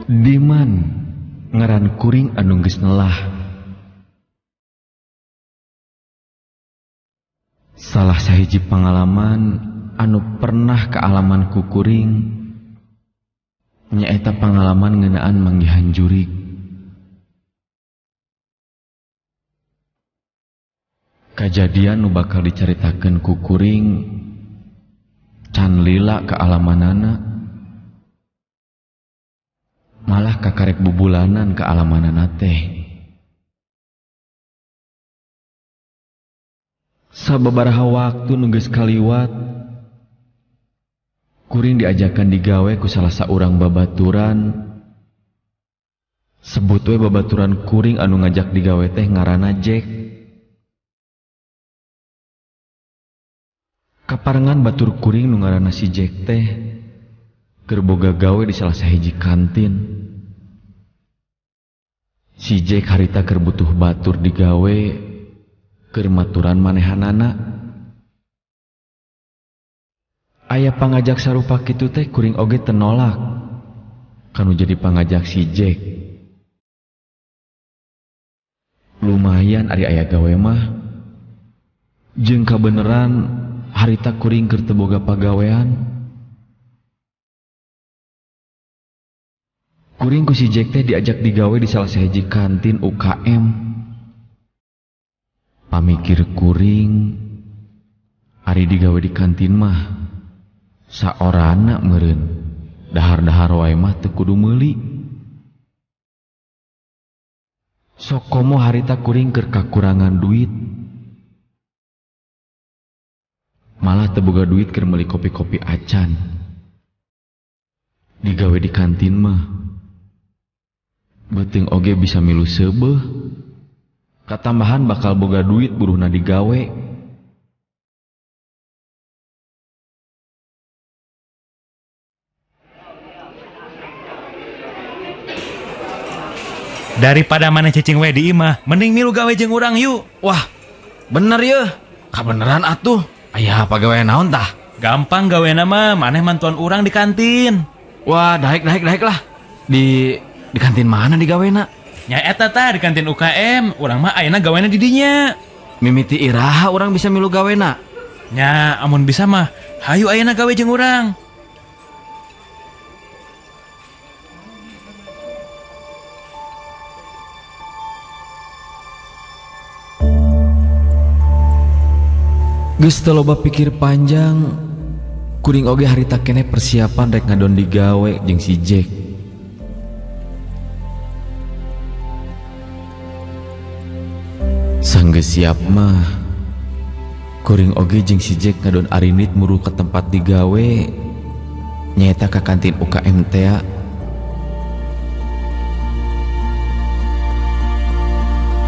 Diman ngaran kuring anu geus nelah. Salah sahiji pangalaman anu pernah kaalaman ku kuring nyaeta pangalaman ngeunaan manggihan jurig. Kajadian nu bakal dicaritakeun ku kuring can lila kaalamanana, malah kakarek bubulanan kaalamanana teh. Sababaraha waktu nu geus kaliwat, kuring diajakan digawe ku salah saurang babaturan. Sebut we babaturan kuring anu ngajak digawe teh ngaranna Jack. Kaparengan batur kuring nu ngaranna si Jack teh keur boga gawe di salah sahiji kantin. Si Jack harita keur butuh batur digawe keur maturan manehanana. Aya pangajak sarupa kitu teh kuring oge teu nolak kanu jadi pangajak si Jack. Lumayan ari aya gawe mah, jeung kabeneran harita kuring keur teu boga pagawean. Kuring ku si Jack teh diajak digawe di salah sahiji kantin UKM. Pamikir kuring, ari digawe di kantin mah saorana meureun, dahar-dahar wae mah teu kudu meuli. Sok komo harita kuring keur kakurangan duit, malah teu boga duit keur meuli kopi-kopi acan. Digawe di kantin mah beuteung oge bisa milu seubeuh, katambahan bakal boga duit buruhna digawe. Daripada mana cicing we di imah, mending milu gawe jeung urang yuk. Wah, bener yeuh. Kabeneran atuh. Aya pagawe naon tah? Gampang gaweana mah, maneh mantuan urang di kantin. Wah, daek lah. Di kantin mana digawena? Nya eta tah di kantin UKM, urang mah ayeuna gaweana di dinya. Mimiti iraha urang bisa milu gawena? Nya amun bisa mah, hayu ayeuna gawe jeung urang. Geus teu loba pikir panjang, kuring oge harita keneh persiapan rek ngadon digawe jeung si Jack. Sanggeus siap mah, kuring oge jeung si Jack ngadon arinit muru ke tempat digawe, nyaeta ka kantin UKM teh.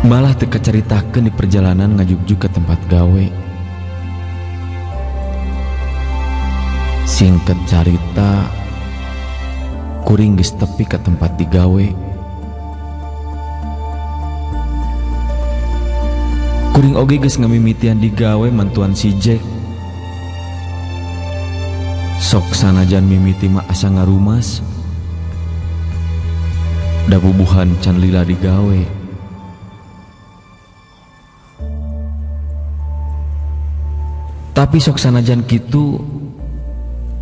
Malah teu kacaritakeun di perjalanan ngajugjuk ke tempat gawe. Singkat carita, kuring geus tepi ke tempat digawe. Kuring oge geus ngamimitian digawe mantuan si Jack. Sok sanajan mimiti mah asa ngarumas, da bubuhan can lila digawe. Tapi sok sanajan kitu,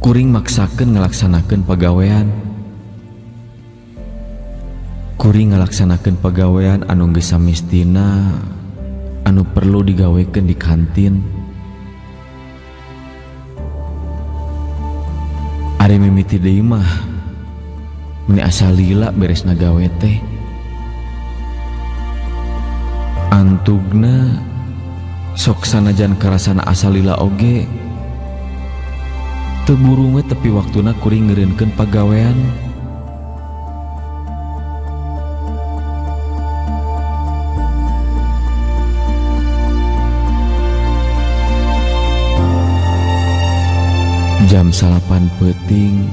kuring maksakeun ngalaksanakeun pagawean. Kuring ngalaksanakeun pagawean anu geus samestina anu perlu digawekeun di kantin. Ari mimiti deui mah meni asa lila beresna gawe teh. Antugna sok sanajan karasana asa lila oge, teu buru we tepi waktuna kuring ngeureunkeun pagawean. Jam 8 peuting,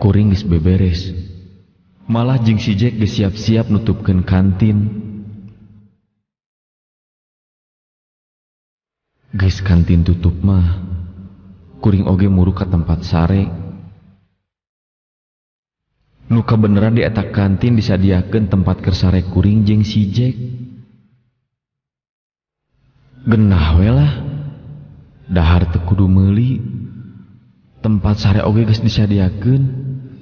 kuring geus beberes. Malah jeung si Jack geus siap-siap nutupkeun kantin. Geus kantin tutup mah, kuring oge muru ka tempat sare. Nu kabeneran di eta kantin disadiakeun tempat keur sare kuring jeung si Jack. Genah we lah. Dahar teu kudu meuli. Tempat sare oge geus disadiakeun,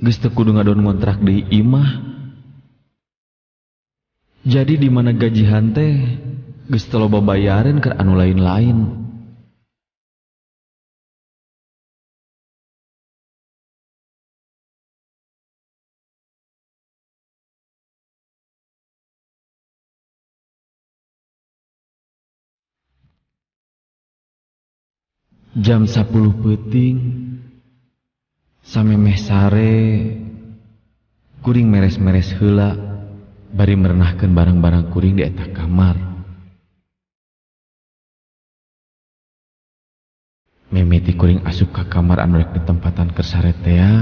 geus teu kudu ngadon ngontrak deui imah. Jadi di mana gajihan teh geus teu loba bayareun keur anu lain-lain. Jam 10 peuting samemeh sare kuring meres-meres heula bari merenahkeun barang-barang kuring di eta kamar. Mimiti kuring asup ka kamar anu rek ditempatan keur sare tea.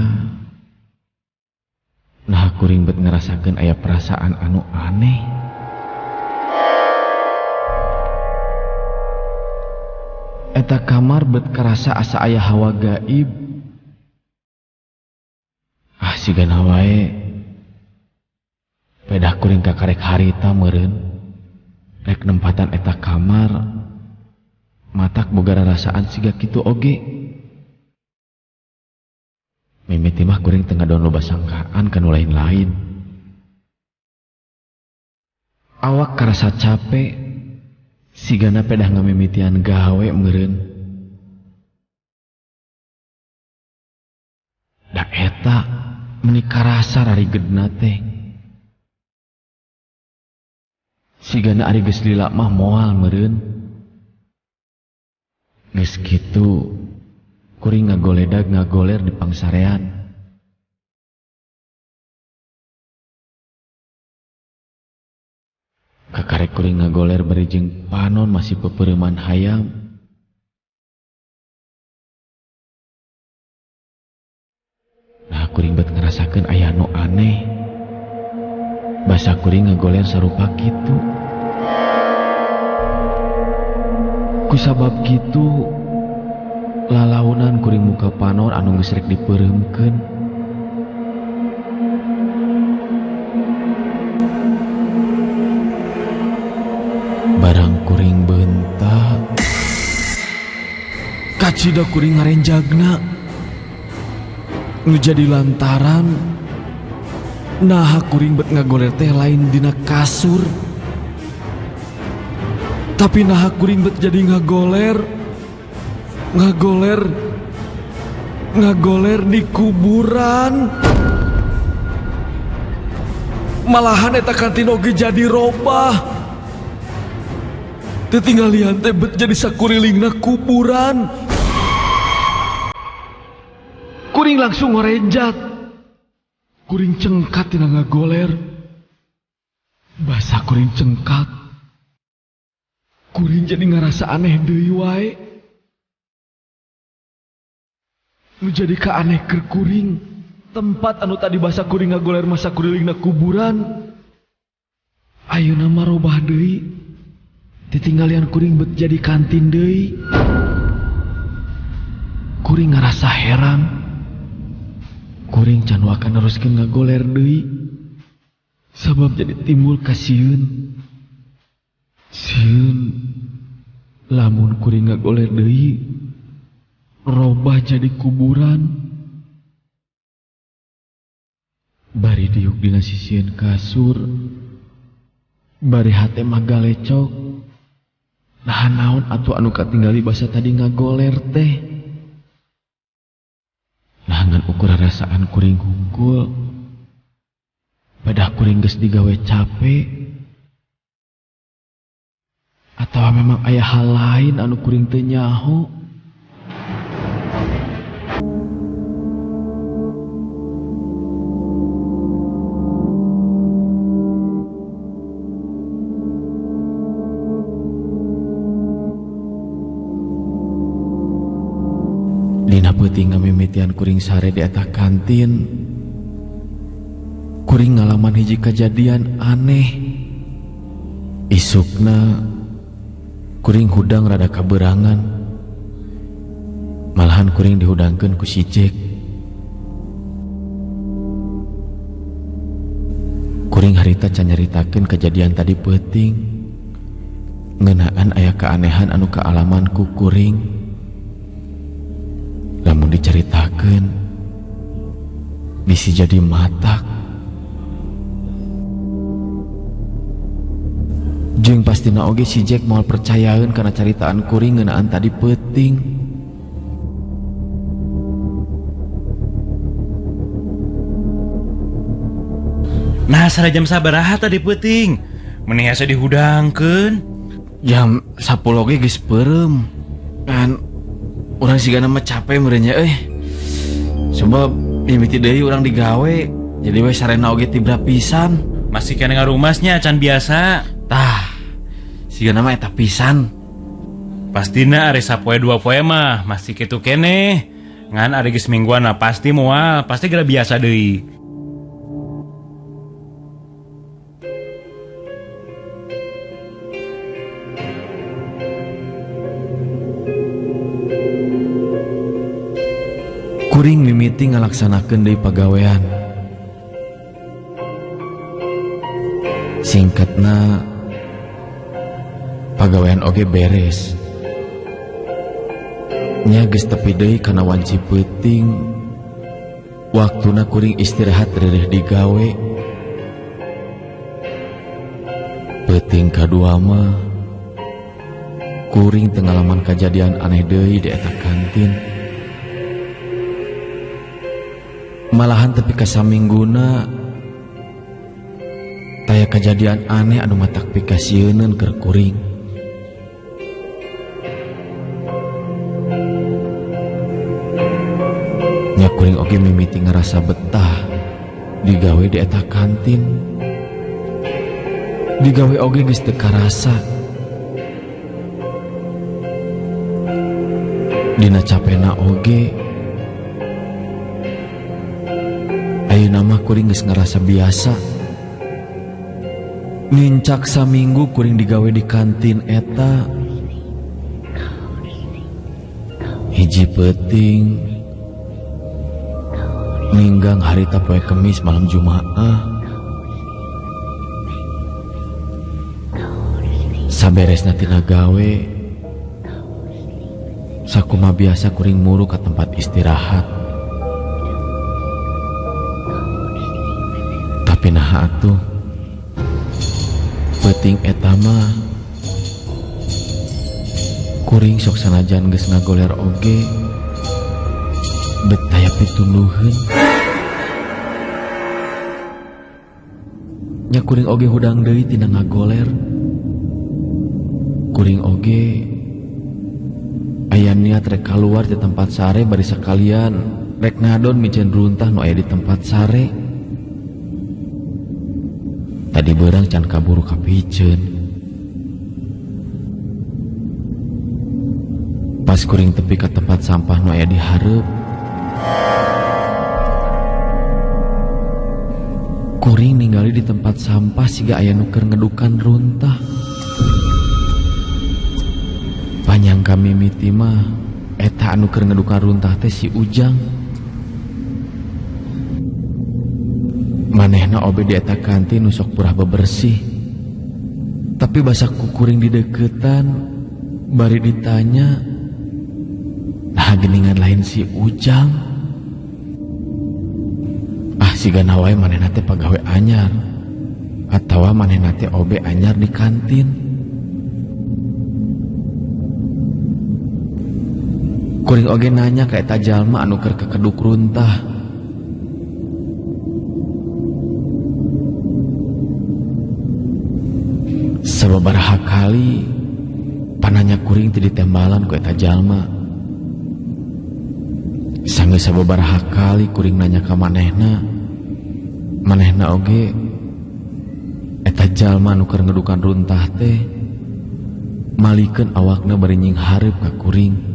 Nah kuring bet ngerasakeun aya perasaan anu aneh. Eta kamar bet karasa asa aya hawa gaib. Sigana wae pedah kuring kakarek harita meureun rek nempatan eta kamar matak boga rarasaan siga kitu oge. Mimiti mah kuring teu ngadon loba sangkaan kanu lain-lain. Awak karasa capek sigana pedah ngamimitian gawe meureun. Da eta menikah rasa rarigedna teh. Sigana ari geus lila mah moal meureun. Geus kitu kuring ngagoler di pangsarean. Kakarek kuring ngagoler bari jeung panon masih pepeureman hayam. Nah kuring bet ngerasakeun aya anu aneh. Basa kuring ngagoler sarupa kitu. Kusabab kitu lalaunan kuring muka panon anu geus rek dipeureumkeun. Barang kuring bentak kacida kuring ngarenjagna. Nu jadi lantaran nah kuring bet ngagoler teh lain dina kasur, tapi nah kuring bet jadi ngagoler di kuburan. Malahan eta kantin oge jadi robah. Tetinggalian teh bet jadi sakurilingna kuburan. Kuring langsung ngorenjat. Kuring cengkat tina ngagoler. Basa kuring cengkat. Kuring jadi ngarasa aneh deui wae. Nu jadi ka aneh keur kuring. Tempat anu tadi basa kuring ngagoler masa kurilingna kuburan. Ayeuna mah robah deui. Titinggalian kuring bet jadi kantin deui. Kuring ngarasa heran. Kuring can wakan neruskeun ngagoler deui. Sabab jadi timbul kasieun. Sieun lamun kuring ngagoler deui robah jadi kuburan. Bari diuk dina sisieun kasur. Bari hate mah galecok. Nah naon atuh anu katinggali basa tadi ngagoler teh. Nah ngan ukur rasaan kuring hungkul. Padah kuring geus digawe capek. Atawa memang aya hal lain anu kuring teu nyaho. Dina peuting ngamimitian kuring sare di eta kantin, kuring ngalaman hiji kejadian aneh. Isukna kuring hudang rada kaberangan. Malahan kuring dihudangkeun ku si Jack. Kuring harita can nyaritakeun kejadian tadi peuting ngeunaan aya keanehan anu kaalaman ku kuring. Lamun diceritakeun bisi jadi matak. Jeung pastina oge si Jack moal percayaeun kana caritaan kuring ngeunaan tadi peuting. Nah, sara jam sabaraha tadi peuting? Meni asa dihudangkeun. Jam 10 ge geus peureum. Kan urang sigana mah capek meureun nya euy. Sebab mimiti deui urang digawe, jadi we sarena oge tibra pisan. Masih kena ngarumasnya can biasa. Tah, sigana mah eta pisan. Pastina ari sapoe dua poe mah masih kitu keneh. Ngan ari geus mingguana pasti moal, pasti geura biasa deui. Kuring mimiti ngalaksanakeun deui pagawean. Singkatna pagawean oge beres. Nya geus tepi deui kana wanci peuting. Waktuna kuring istirahat reureuh digawe. Peuting kadua mah kuring teu ngalaman kajadian aneh deui di eta kantin. Malahan tepi ka samingguna taya kejadian aneh anu matak pikasieun keur kuring. Nya kuring oge mimiti ngarasa betah digawe di eta kantin. Digawe oge geus teu karasa. Dina capena oge ayeuna mah kuring geus ngarasa biasa. Ngincak saminggu kuring digawe di kantin eta. Hiji peuting ninggang harita poe Kemis malam Jumaah. Saberesna tina gawe sakumaha biasa kuring muru ka tempat istirahat. Tapi naha atuh peuting eta mah kuring sok sanajan geus ngagoler oge betaya pitunduheun. Nya kuring oge hudang deui tina ngagoler. Kuring oge aya niat rek kaluar di tempat sare bari sakalian rek ngadon miceun runtah nu aya di tempat sare. Tadi beurang can kaburu kapiceun. Pas kuring tepi ka tempat sampah nu aya di hareup, kuring ningali di tempat sampah siga aya nu keur ngedukan runtah. Panyangka mimiti mah eta anu keur ngedukan runtah teh si Ujang. Manehna obe di eta kantin nu sok purah bebersih. Tapi basa kukuring di deketan bari ditanya, nah geningan lain si Ujang. Ah sigana wae manehna teh pagawe anyar atawa manehna teh obe anyar di kantin. Kuring oge nanya ka eta jalma anu keur kekeduk runtah. Sababaraha kali pananya kuring teu ditembalan ku eta jalma. Sanggeus sababaraha kali kuring nanya ka manehna. Manehna oge eta jalma anu keur ngedukan runtah teh malikeun awakna bari nying hareup ka kuring.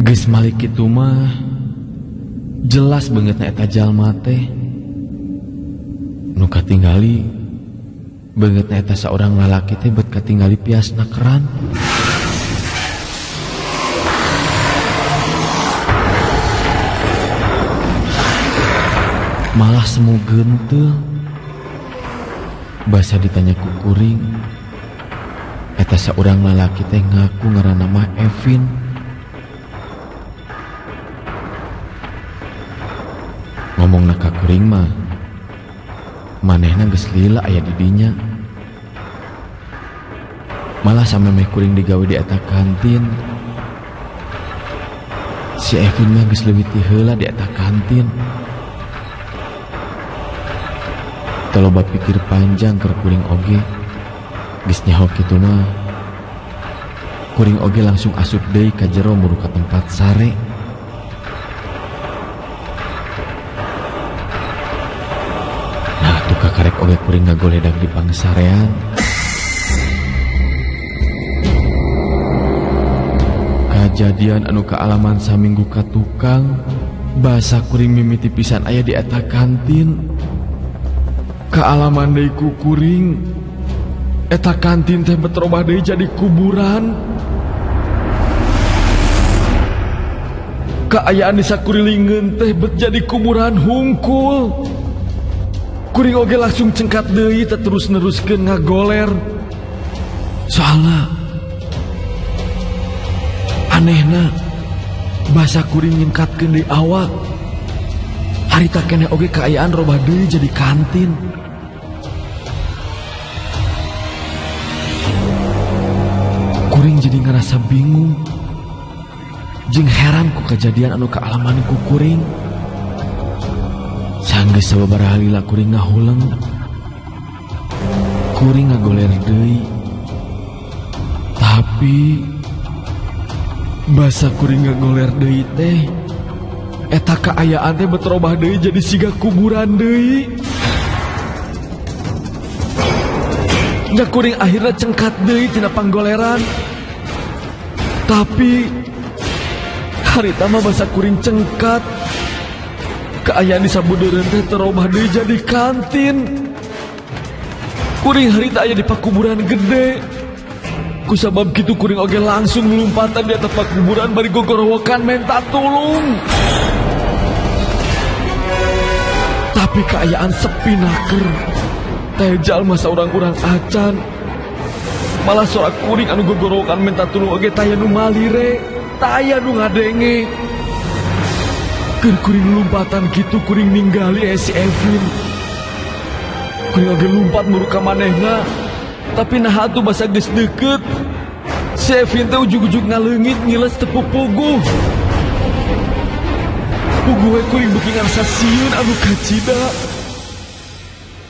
Geus malik kitu mah jelas beungeutna eta jalma teh nu katinggali beungeutna eta saurang lalaki teh bet katinggali piasna keran. malah semu gentul. Basa ditanya ku kuring, eta saurang lalaki teh ngaku ngaranna mah Evin. Ngomongna ka kuring mah, manehna geus lila aya di dinya. Malah samemeh kuring digawe di eta kantin. Si Evin mah geus leuwih ti heula di eta kantin. Taloba pikir panjang keur kuring oge, geus nyaho kitu mah. Kuring oge langsung asup deui ka jero muru ka tempat sare. Nah, tuh kakarek oge kuring ngagoledag di pangsarean. Kajadian anu kaalaman saminggu ka tukang, basa kuring mimiti pisan aya di eta kantin. Kaalaman deui ku kuring, eta kantin teh beterobah deui jadi kuburan. Kaayaan di sakurilingeun teh bet jadi kuburan hungkul. Kuring oge langsung cengkat deui teh terus neruskeun ngagoler. Soalna anehna basa kuring nyingkatkeun deui awak. Harita keneh oge kaayaan robah deui jadi kantin. Kuring jadi ngerasa bingung jeung heran ku kejadian anu kaalaman ku kuring. Sanggeus sababaraha lila kuring ngahuleng, kuring ngagoler deui. Tapi basa kuring ngagoler deui teh eta kaayaan teh beterobah deui jadi siga kuburan deui. Nya kuring akhirna cengkat deui tina panggoleran. Tapi harita mah basa kuring cengkat, kaayaan di sabudeureun teh terobah deui jadi kantin. Kuring harita aya di pakuburan gede. Kusabab kitu kuring oge langsung nglumpatan di atas pakuburan bari gogorowokan minta tulung. Tapi kaayaan sepi naker. Teh jalma saurang-urang acan. Malah sorak kuring anu gogorowokan minta tulung oge taya nu malire, taya nu ngadenge. Keur kuring lumpatan kitu kuring ninggali si Evin. Kuring oge lumpat muru ka manehna. Tapi nah atuh basa geus deukeut. Si Evin teh ujug-ujug ngaleungit ngiles tepuk puguh. Puguh we kuring beuki ngarasa sieun anu kacida.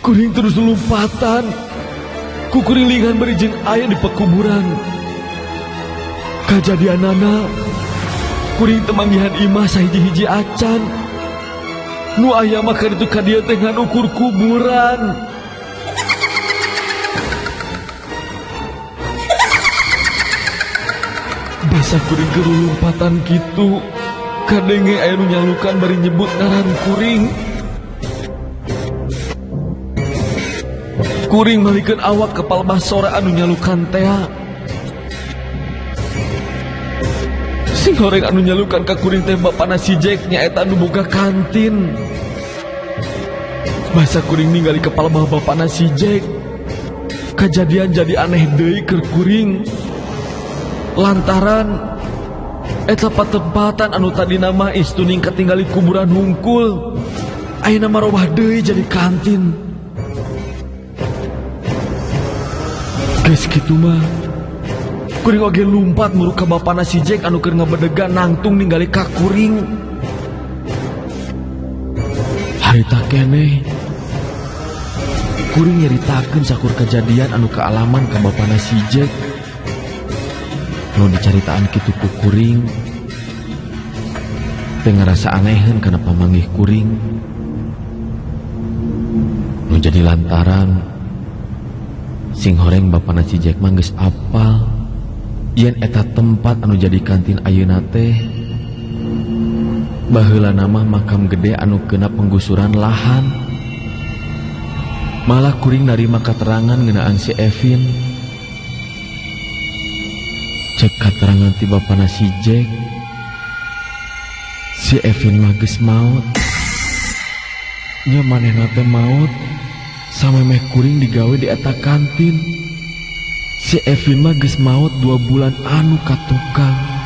Kuring terus lumpatan. Ku kurilingan bari jeung aya di pekuburan. Kajadianana kuring teu manggihan imah sahiji-hiji acan. Nu aya mah kaditu ka dieu teh ngan ukur kuburan. Basa kuring keur lumpatan kitu, kadenge aya nu nyalukan bari nyebut ngaran kuring. Kuring malikeun awak kepal basore anu nyalukan tea. Sing horeng anu nyalukan ka kuring teh bapana si Jack nyaeta anu boga kantin. Basa kuring ningali kepala bapana si Jack. Kajadian jadi aneh deui keur kuring. Lantaran eta patempatan anu tadi nama istu ningkat tinggali kuburan hungkul, ayeuna mah robah deui jadi kantin. Geus kitu mah kuring oge lumpat muru ka bapana si Jack anu keur ngabedegan nangtung ningali ka kuring. Harita keneh kuring nyaritakeun sakur kejadian anu kaalaman ka bapana si Jack. Nu dicaritaan kitu ku kuring teh ngarasa aneheun kana pamanggih kuring. Nu jadi lantaran sing horeng bapana si Jack mah geus apal yen eta tempat anu jadi kantin ayeuna teh baheula nama makam gede anu kena penggusuran lahan. Malah kuring narima katerangan ngeunaan si Evin. Cek katerangan ti bapana si Jack, si Evin mah geus maot. nya manehna teh maot sampai meh kuring digawe di eta kantin. Si Evin mah geus maot 2 bulan anu ka tukang.